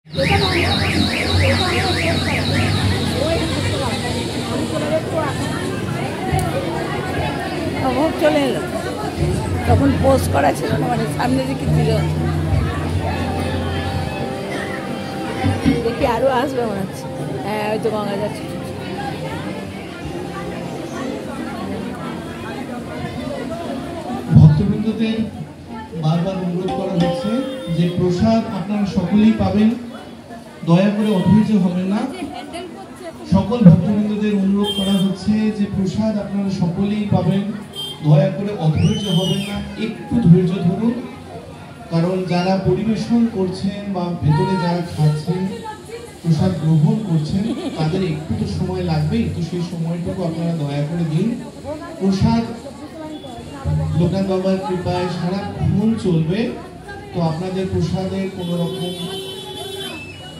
অভাব চলে এলো, তখন পোস্ট করা ছিল না, মানে সামনে দিকে ছিল। দেখি আরো আসবে মনে হচ্ছে। হ্যাঁ, হয়তো গঙ্গা যাচ্ছে। ভক্তবৃন্দদের বারবার অনুরোধ করা হচ্ছে যে প্রসাদ আপনারা সকলেই পাবেন, দয়া করে অধৈর্য হবেন না। সকল ভক্তবৃন্দদের অনুরোধ করা হচ্ছে যে প্রসাদ আপনারা সকলেই পাবেন, দয়া করে অধৈর্য হবেন না, একটু ধৈর্য ধরুন। কারণ যারা পরিবেশন করছেন বা ভেতরে যারা খাচ্ছেন, প্রসাদ গ্রহণ করছেন, তাদের একটু তো সময় লাগবেই, তো সেই সময়টুকু আপনারা দয়া করে দিন। প্রসাদ লোকনাথ বাবার কৃপায় সারাক্ষণ চলবে, তো আপনাদের প্রসাদের কোনো রকম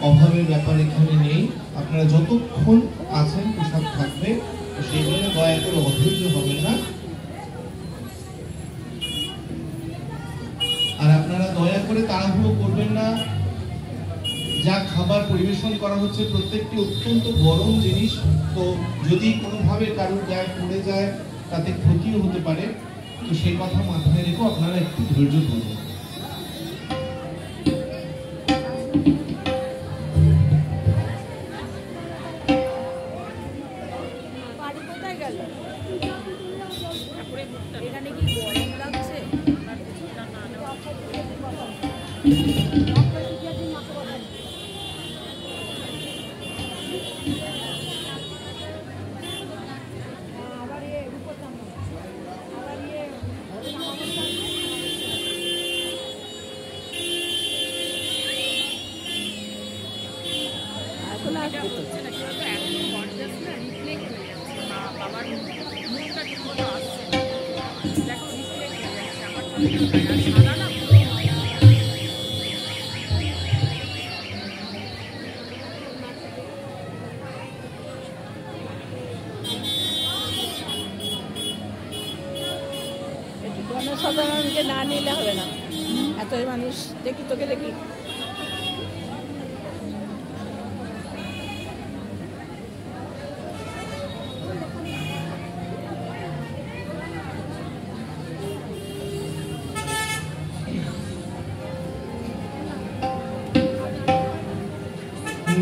অভাবের ব্যাপার এখানে নেই। আপনারা যতক্ষণ আছেন প্রসাদ থাকবে, সেই জন্য দয়া করে অধৈর্য হবেন না। আর আপনারা দয়া করে তাড়াহুড়ো করবেন না। যা খাবার পরিবেশন করা হচ্ছে প্রত্যেকটি অত্যন্ত গরম জিনিস, তো যদি কোনোভাবে কারোর গায়ে পড়ে যায় তাতে ক্ষতিও হতে পারে, তো সেই কথা মাথায় রেখে আপনারা একটু ধৈর্য ধরুন। জনসাধারণকে না নিলে হবে না, এত মানুষ দেখি, তোকে দেখি।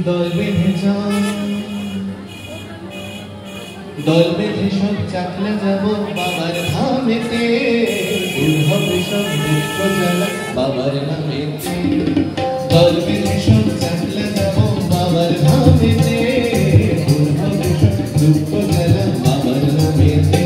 দল বেঁধে দল বেঁধে সব চাকলা যাব বাবার ধামেতে, দূর হবে সব দুঃখ জ্বালা বাবার নামেতে। দল বেঁধে সব চাকলা যাব বাবার ধামেতে, দূর হবে সব দুঃখ জ্বালা বাবার নামেতে।